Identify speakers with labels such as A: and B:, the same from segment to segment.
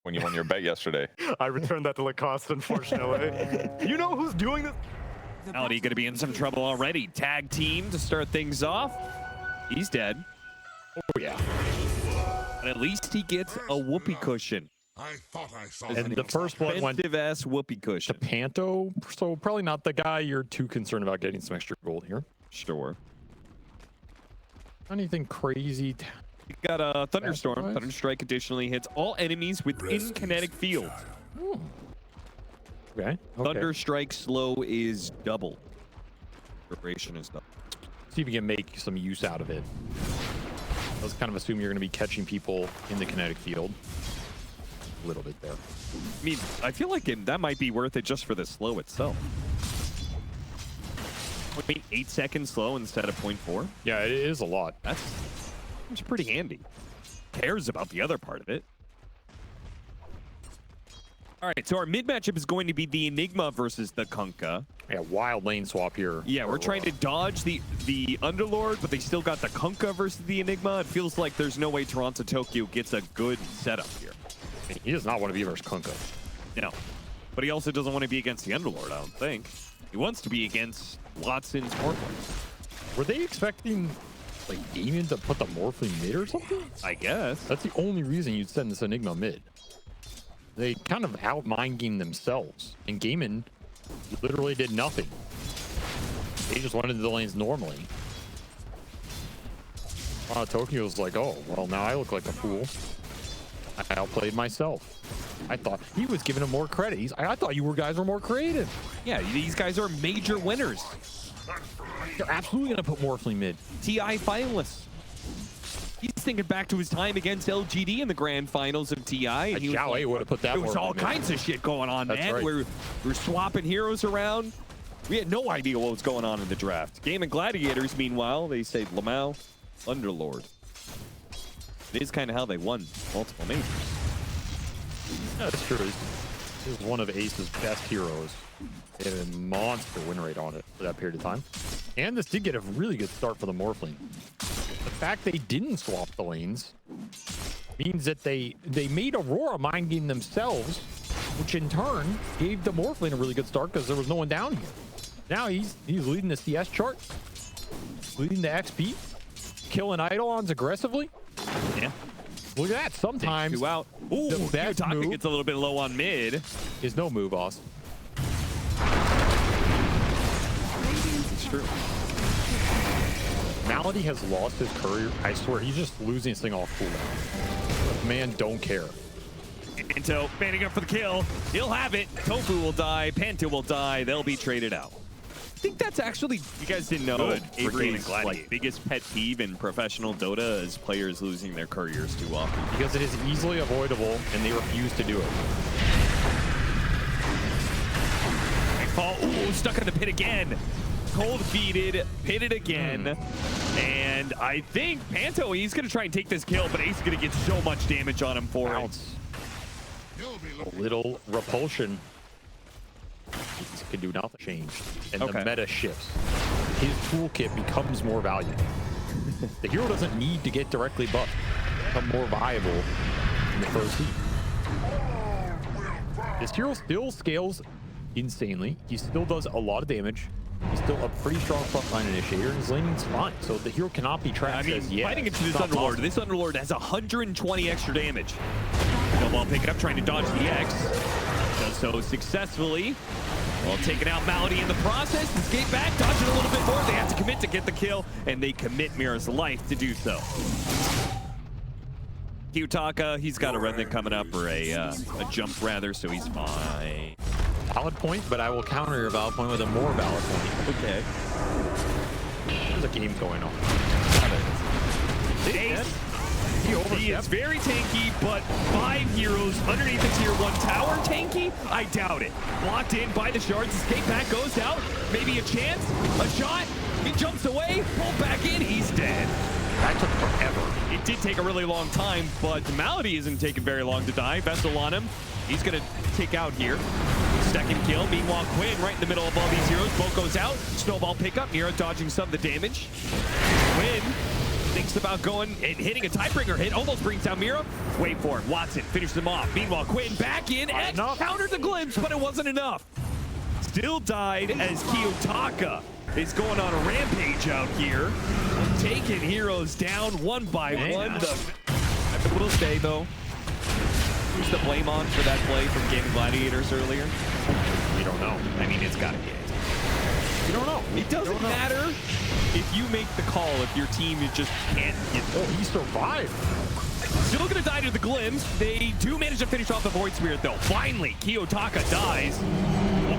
A: when you won your bet yesterday.
B: I returned that to Lacoste, unfortunately. You know who's doing this?
C: Melody gonna be in some trouble already. Tag team to start things off. He's dead.
B: Oh yeah.
C: But at least he gets a whoopee cushion.
D: I thought I saw
B: And the first blood went
C: Expensive ass whoopee
B: to
C: cushion.
B: Panto, so probably not the guy you're too concerned about getting some extra gold here.
C: Sure.
B: Anything crazy?
C: You got a thunderstorm.
B: That's nice.
C: Thunderstrike additionally hits all enemies within kinetic field.
B: Okay.
C: Thunderstrike slow is double. Duration is double.
B: See if you can make some use out of it. I was kind of assuming you're going to be catching people in the kinetic field. A little bit there.
C: I mean, I feel like that might be worth it just for the slow itself. Wait, 8 seconds slow instead of 0.4?
B: Yeah, it is a lot.
C: That's pretty handy. Cares about the other part of it. All right, so our mid matchup is going to be the Enigma versus the Kunkka.
B: Yeah, wild lane swap here.
C: Yeah, we're trying to dodge the Underlord, but they still got the Kunkka versus the Enigma. It feels like there's no way Toronto Tokyo gets a good setup here.
B: He does not want to be versus Kunkka.
C: No, but he also doesn't want to be against the Underlord, I don't think. He wants to be against Watson's Morphling.
B: Were they expecting like Damien to put the Morphling mid or something?
C: I guess.
B: That's the only reason you'd send this Enigma mid. They kind of out-mind game themselves, and Gaiman literally did nothing. They just went into the lanes normally. Tokyo's like, oh, well, now I look like a fool. I outplayed myself. I thought he was giving him more credit. I thought you guys were more creative.
C: Yeah, these guys are major winners.
B: They're absolutely going to put Morphling mid.
C: TI finalists. He's thinking back to his time against LGD in the grand finals of TI. And he
B: Xiao A would have put that.
C: There was all
B: mid.
C: kinds of shit going on,
B: That's
C: man.
B: right.
C: We're swapping heroes around. We had no idea what was going on in the draft. Game and Gladiators, meanwhile, they say Lamau, Underlord. It is kind of how they won multiple majors.
B: Yeah, that's true. This is one of Ace's best heroes. They had a monster win rate on it for that period of time. And this did get a really good start for the Morphling. The fact they didn't swap the lanes means that they made Aurora mind game themselves, which in turn gave the Morphling a really good start because there was no one down here. Now he's leading the CS chart, leading the XP, killing Eidolons aggressively.
C: Yeah.
B: Look at that. Sometimes
C: Two out. Ooh,
B: the best
C: Kiyotaka
B: move
C: gets a little bit low on mid.
B: is no move, boss.
C: It's true.
B: Malady has lost his courier. I swear, he's just losing this thing off cooldown. The man don't care.
C: Panto banding up for the kill. He'll have it. Tofu will die. Panto will die. They'll be traded out. I think that's actually, you guys didn't know,
B: Good for Game and
C: Avery's
B: Gladiator.
C: biggest pet peeve in professional Dota is players losing their couriers too often.
B: Because it is easily avoidable, and they refuse to do it.
C: Paul, ooh, stuck in the pit again. Cold feeded, pitted again. And I think Panto, he's going to try and take this kill, but Ace is going to get so much damage on him for it.
B: A little repulsion. He can do nothing. Change. And the meta shifts. His toolkit becomes more valuable. The hero doesn't need to get directly buffed. Become more viable in the first heat. This hero still scales insanely. He still does a lot of damage. He's still a pretty strong frontline initiator, and his laning's fine. So the hero cannot be trapped.
C: I mean,
B: as, yeah,
C: fighting into this Underlord, this Underlord has 120 extra damage. Snowball pick it up, trying to dodge the X. Does so successfully. While taking out Malady in the process. Escape back, dodging a little bit more. They have to commit to get the kill, and they commit Mira's life to do so. Kiyotaka, he's got a remnant coming up, or a jump rather, so he's fine.
B: Valid point, but I will counter your valid point with a more valid point.
C: Okay.
B: There's a game going on.
C: Ace, he is very tanky, but 5 heroes underneath the tier 1 tower tanky? I doubt it. Blocked in by the shards, escape back, goes out. Maybe a chance, a shot. He jumps away, pulled back in, he's dead.
B: That took forever.
C: It did take a really long time, but Malady isn't taking very long to die. Vessel on him. He's going to take out here. Second kill. Meanwhile, Quinn right in the middle of all these heroes. Bolt goes out. Snowball pickup. Mira dodging some of the damage. Quinn thinks about going and hitting a Tidebringer hit. Almost brings down Mira. Wait for it. Watson finishes him off. Meanwhile, Quinn back in. X countered the glimpse, but it wasn't enough. Still died as Kiyotaka is going on a rampage out here. Taking heroes down one by one. I will say, though, who's the blame on for that play from Game of Gladiators earlier?
B: We don't know.
C: I mean, it's got to be it.
B: You don't know.
C: It doesn't matter if you make the call, if your team just can't get.
B: Oh, he survived.
C: Still gonna die to the glimpse. They do manage to finish off the Void Spirit, though. Finally, Kiyotaka dies.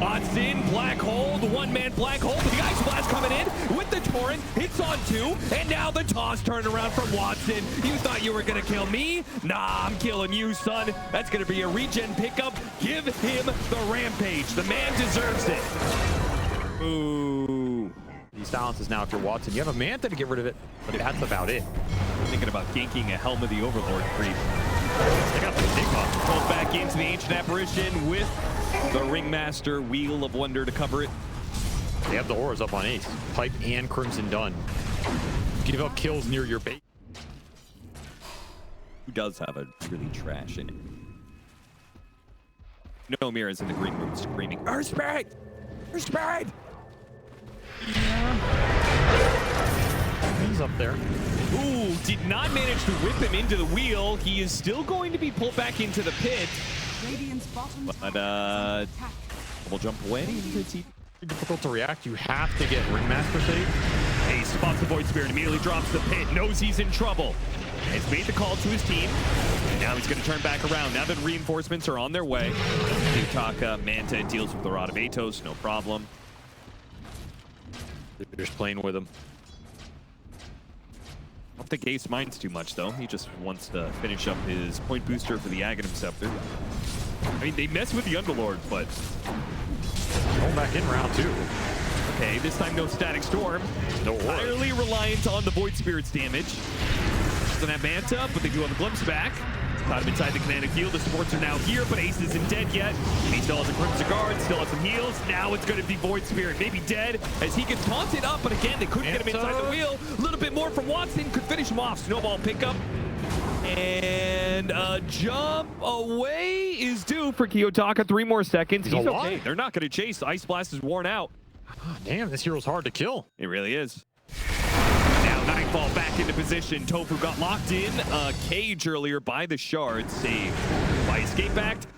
C: Watson, black hole, the one-man black hole, but the Ice Blast coming in with the Torrent, hits on two, and now the toss turned around from Watson. You thought you were gonna kill me? Nah, I'm killing you, son. That's gonna be a regen pickup. Give him the rampage. The man deserves it. Ooh.
B: He silences now if you're Watson. You have a Manta to get rid of it, but that's about it.
C: Thinking about ganking a Helm of the Overlord creep. They got the Enigma. Pulled back into the Ancient Apparition with the Ringmaster Wheel of Wonder to cover it.
B: They have the auras up on Ace. Pipe and Crimson done. Give up kills near your base.
C: Who does have a really trash in it? No, Mira's in the green room screaming, Earth Spirit! Earth Spirit!
B: He's up there.
C: Ooh, did not manage to whip him into the wheel. He is still going to be pulled back into the pit. But, double jump away.
B: It's difficult to react. You have to get Ringmaster save.
C: Hey, spots the Void Spirit, immediately drops the pit, knows he's in trouble. Has made the call to his team. And now he's going to turn back around. Now that reinforcements are on their way. Kiyotaka, Manta deals with the Rod of Atos, no problem.
B: They're just playing with him.
C: I don't think Ace minds too much, though. He just wants to finish up his point booster for the Aghanim Scepter. I mean, they mess with the Underlord, but...
B: Going back in round two.
C: Okay, this time no Static Storm.
B: No
C: Entirely reliant on the Void Spirit's damage. Doesn't have Manta, but they do have a glimpse back. Caught him inside the kinetic field. The supports are now here, but Ace isn't dead yet. He still has a Crimson Guard, still has some heals. Now it's going to be Void Spirit. Maybe dead as he gets taunted up, but again, they couldn't get him inside the wheel. A little bit more from Watson. Could finish him off. Snowball pickup. And a jump away is due for Kiyotaka. 3 more seconds. He's okay. They're not going to chase. Ice Blast is worn out.
B: Oh, damn, this hero's hard to kill.
C: It really is. Now Nightfall back into position. Tofu got locked in a cage earlier by the shard. Saved by Escape Act.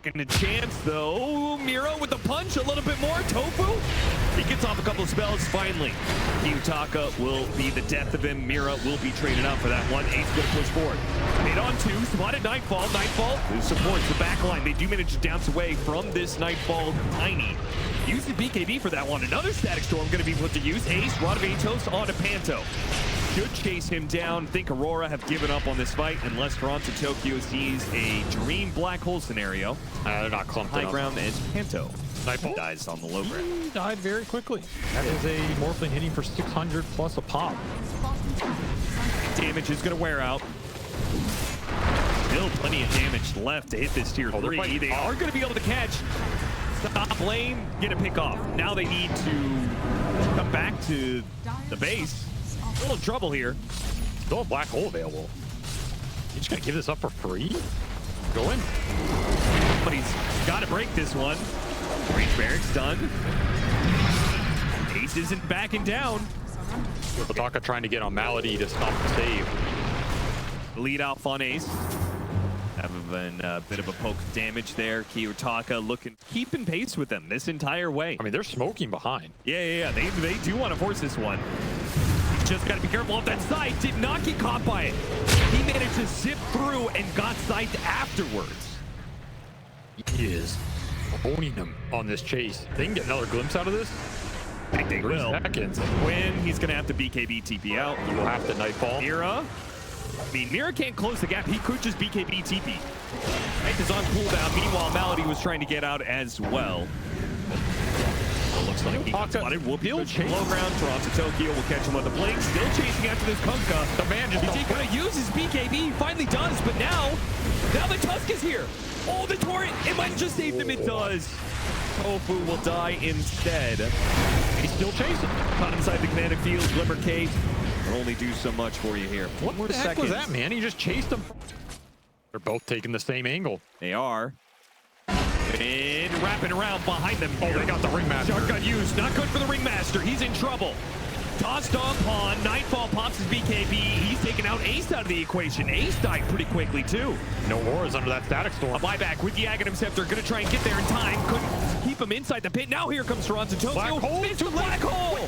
C: Second a chance though. Mira with the punch a little bit more. Tofu. He gets off a couple of spells finally. Kiyotaka will be the death of him. Mira will be traded out for that one. Ace going to push forward. Made on 2. Spotted Nightfall. Nightfall supports the back line. They do manage to dance away from this Nightfall Tiny. Use the BKB for that one. Another Static Storm going to be put to use. Ace, Rod of Atos onto Panto. Should chase him down. Think Aurora have given up on this fight unless Toronto Tokyo sees a Dream Black Hole scenario.
B: They're not clumped
C: High
B: enough.
C: ground as Panto
B: Nightfall
C: dies on the low ground.
B: He died very quickly. That is a Morphling hitting for 600 plus a pop.
C: Damage is going to wear out. Still plenty of damage left to hit this tier 3. They are going to be able to catch. Top lane, get a pick off. Now they need to come back to the base. A little trouble here.
B: Still a black hole available. You just gonna give this up for free? Go in.
C: But he's got to break this one. Range barracks done. Ace isn't backing down.
B: Kiyotaka trying to get on Malady to stop the save.
C: Lead off on Ace. Having a bit of a poke of damage there. Kiyotaka looking, keeping pace with them this entire way.
B: I mean, they're smoking behind.
C: Yeah. They do want to force this one. He's just got to be careful of that sight. Did not get caught by it. He managed to zip through and got sight afterwards.
B: He is owning them on this chase. They can get another glimpse out of this.
C: I think they will.
B: Seconds.
C: When he's going to have to BKB TP out.
B: You will have to Nightfall.
C: Mira. I mean, Mira can't close the gap. He could just BKB TP. Right, is on cooldown. Meanwhile, Malady was trying to get out as well. It looks like he got spotted. Whoopie low ground. Toronto Tokyo will catch him with the blink. Still chasing after this Kunkka. The man just going to use his BKB. He finally does, but now the Tusk is here. Oh, the torrent. It might just save him. It does. Tofu will die instead.
B: He's still chasing.
C: Caught inside the kinetic field. Glimmer Cape. only do so much for you here.
B: What the heck was that, man? He just chased him. They're both taking the same angle.
C: They are. And wrapping around behind them.
B: Oh, they got the Ringmaster.
C: Shotgun used. Not good for the Ringmaster. He's in trouble. Tossed on pawn. Nightfall pops his BKB. He's taken out Ace out of the equation. Ace died pretty quickly, too.
B: No Auroras under that static storm.
C: A buyback with the Aghanim Scepter. Going to try and get there in time. Couldn't keep him inside the pit. Now here comes Toronto Tokyo.
B: Black hole?
C: Into black hole.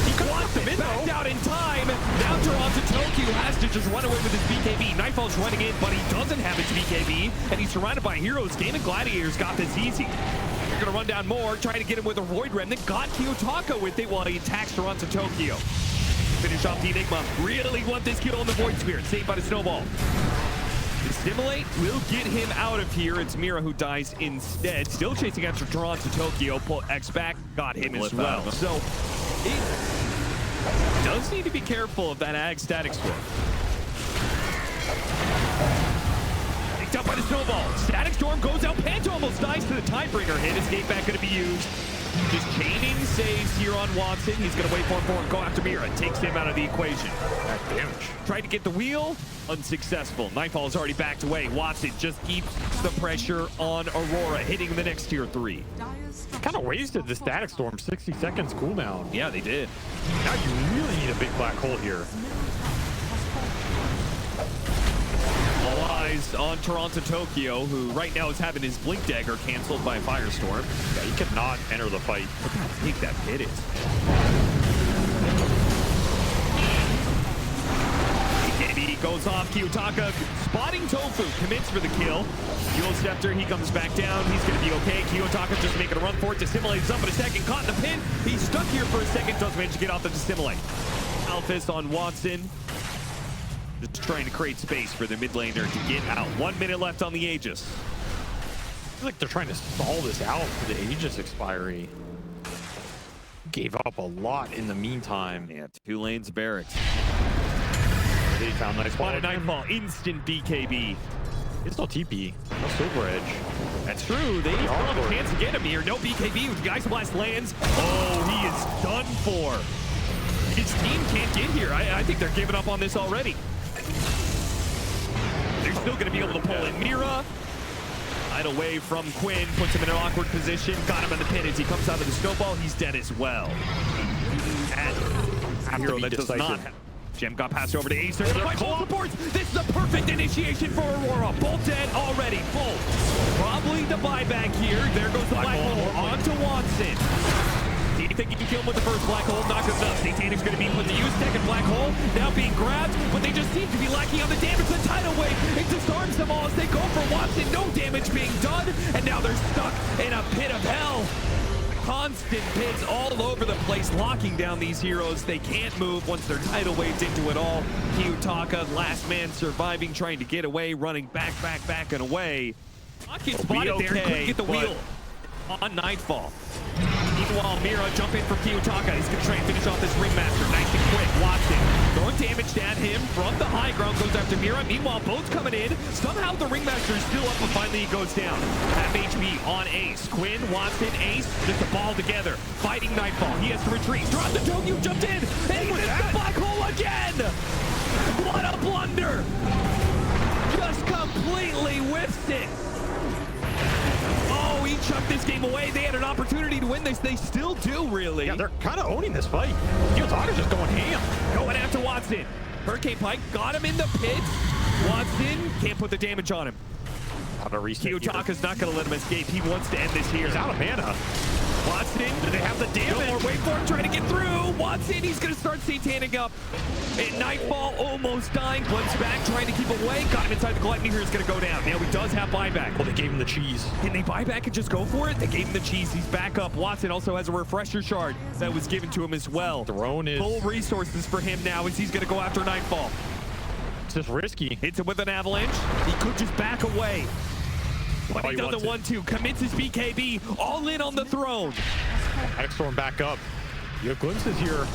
C: He wants him in, backed out in time. Now Toronto Tokyo has to just run away with his BKB. Nightfall's running in, but he doesn't have his BKB. And he's surrounded by heroes. Game and Gladiators got this easy. They're going to run down more, trying to get him with a Void Remnant. Got Kiyotaka with it while he attacks Toronto Tokyo. Finish off the Enigma. Really want this kill on the Void Spirit. Saved by the Snowball. The Stimulate will get him out of here. It's Mira who dies instead. Still chasing after Toronto Tokyo. Pull X back. Got him as well. So it does need to be careful of that Ag Static Storm. Picked up by the Snowball. Static Storm goes out. Panto almost dies to the Tidebringer hit. Escape back going to be used. Just chaining saves here on Watson. He's going to wait for him and go after Mira. Takes him out of the equation.
B: That damage.
C: Tried to get the wheel. Unsuccessful. Nightfall has already backed away. Watson just keeps the pressure on Aurora, hitting the next tier 3.
B: Kind of wasted the static storm. 60 seconds cooldown.
C: Yeah, they did.
B: Now you really need a big black hole here.
C: All eyes on Toronto Tokyo, who right now is having his Blink Dagger canceled by Firestorm.
B: Yeah, he cannot enter the fight.
C: Look how big that pit is. BKB goes off. Kiyotaka spotting Tofu, commits for the kill. Fuel Scepter, he comes back down. He's going to be okay. Kiyotaka just making a run for it. Dissimulates up in a second. Caught in the pin. He's stuck here for a second. Does manage to get off the Dissimulate. Alphys on Watson. Just trying to create space for the mid laner to get out. 1 minute left on the Aegis.
B: I feel like they're trying to stall this out for the Aegis expiry. Gave up a lot in the meantime.
C: Yeah, 2 lanes barracks.
B: They found Nightfall.
C: Spotted Nightfall, instant BKB.
B: It's no TP, no Silver Edge.
C: That's true. They still have a chance to get him here. No BKB with Geist Blast lands. Oh, he is done for. His team can't get here. I think they're giving up on this already. They're still going to be able to pull in Mira. Right away from Quinn, puts him in an awkward position. Got him in the pit as he comes out of the Snowball. He's dead as well. And hero that does not have. Gem got passed over to Ace. There's a bunch of supports. This is a perfect initiation for Aurora. Bolt dead already. Bolt. Probably the buyback here. There goes the black hole onto Watson. Do you think he can kill him with the first black hole? Not good enough. Satanic's going to be put to use. Second black hole now being grabbed, but they just seem to be lacking on the damage. The tidal wave, it disarms them all as they go for Watson. No damage being done, and now they're stuck in a pit of hell. Constant pits all over the place, locking down these heroes. They can't move once they're tidal waved into it all. Kiyotaka, last man surviving, trying to get away, running back, and away. Not get spotted there, couldn't get the wheel on Nightfall. Meanwhile, Mira jump in for Kiyotaka. He's going to try and finish off this Ringmaster. Nice and quick. Watson throwing damage at him from the high ground. Goes after Mira. Meanwhile, both coming in. Somehow the Ringmaster is still up, but finally he goes down. Half HP on Ace. Quinn, Watson, Ace, just a ball together. Fighting Nightfall. He has to retreat. Toronto Tokyo jumped in. And he missed the black hole again. What a blunder. Just completely whiffs it. Oh, he chucked this game away. They had an opportunity to win this. They still do, really.
B: Yeah, they're kind of owning this fight. Kiyotaka's just going ham.
C: Going after Watson. Hurricane Pike got him in the pit. Watson can't put the damage on him. Kiyotaka's not going to let him escape. He wants to end this here.
B: He's out of mana.
C: Watson, do they have the damage? No more, wait for him, trying to get through. Watson, he's going to start Satanic up. And Nightfall almost dying. Blunts back, trying to keep away. Got him inside the Gluttony here. He's going to go down. Now he does have buyback.
B: Well, they gave him the cheese.
C: Can they buy back and just go for it? They gave him the cheese. He's back up. Watson also has a refresher shard that was given to him as well.
B: Throne is
C: full resources for him now as he's going to go after Nightfall.
B: It's just risky.
C: Hits him with an avalanche. He could just back away. But he doesn't want to. Commits his BKB. All in on the throne.
B: Static Storm back up. You have glimpses here.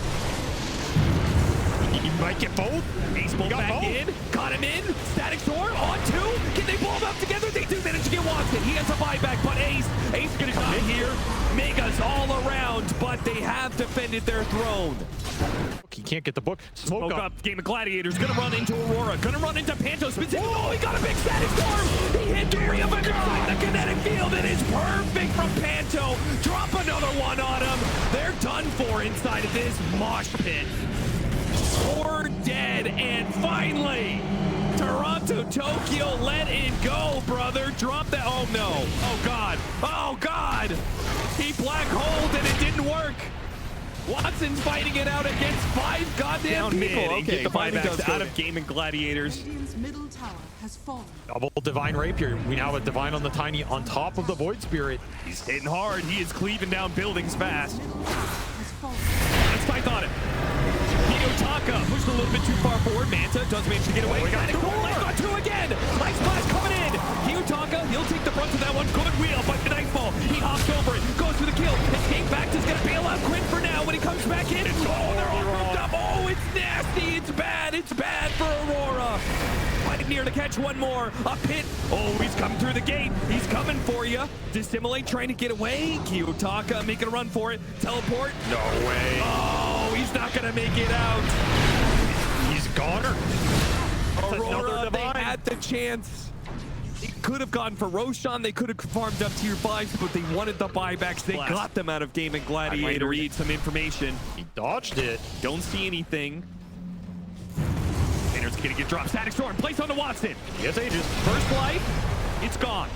B: He might get both.
C: Ace Bolt back
B: both.
C: in. Got him in. Static Storm on 2. Can they blow him up together? They do manage to get Watson. He has a buyback, but Ace is going to die. here. Megas all around, but they have defended their throne.
B: He can't get the book. Smoke up.
C: Game of Gladiators. Gonna run into Aurora. Gonna run into Panto. Oh, he got a big static storm. He hit Dory up inside the kinetic field. It is perfect from Panto. Drop another one on him. They're done for inside of this mosh pit. 4 dead, and finally, Toronto, Tokyo, let it go, brother. Drop that. Oh, no. Oh, God. Oh, God. He black holed, and it didn't work. Watson's fighting it out against 5 goddamn people.
B: Mid,
C: Okay,
B: get the
C: buybacks out of Game and Gladiators.
A: Radiant's middle tower has fallen.
B: Double Divine Rapier. We now have Divine on the Tiny on top of the Void Spirit.
C: He's hitting hard. He is cleaving down buildings fast.
A: Middle tower has fallen.
C: Let's fight on it. Hiyotaka pushed a little bit too far forward. Manta does manage to get away.
B: Oh, we got two more.
C: He's got 2 again. Ice Blast coming in. Hiyotaka, he'll take the brunt of that one. Good wheel, but the Nightfall. He hops over it, goes for the kill. Escape back is going to bail out Quinn for now. When he comes back in, they're all grouped up. Oh, it's nasty. It's bad. It's bad for Aurora. Right near to catch one more. A pit. Oh, he's coming through the gate. He's coming for you. Dissimulate, trying to get away. Hiyotaka making a run for it. Teleport.
B: No way.
C: Oh, he's not going to make it out.
B: He's goner.
C: Aurora, they had the chance. They could have gone for Roshan. They could have farmed up tier 5s, but they wanted the buybacks. They got them out of Game and Gladiator. I'm going to read some information.
B: He dodged it.
C: Don't see anything. Painter's going to get dropped. Static Storm, place on the Watson.
B: Yes, Aegis.
C: First life, it's gone.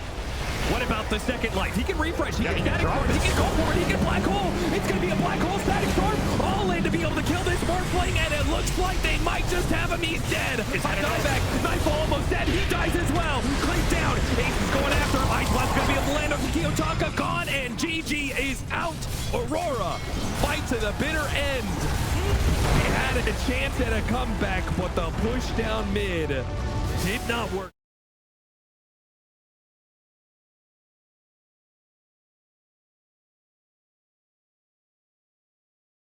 C: What about the second life? He can refresh. He can static storm. He can go for it. He can black hole. It's going to be a black hole static storm. All in to be able to kill this Morphling, and it looks like they might just have him. He's dead. It's a dieback. Nightfall almost dead. He dies as well. Cleave down. Ace is going after him. Ice Blast going to be able to land on Kiyotaka. Gone, and GG is out. Aurora fight to the bitter end. They had a chance at a comeback, but the push down mid did not work.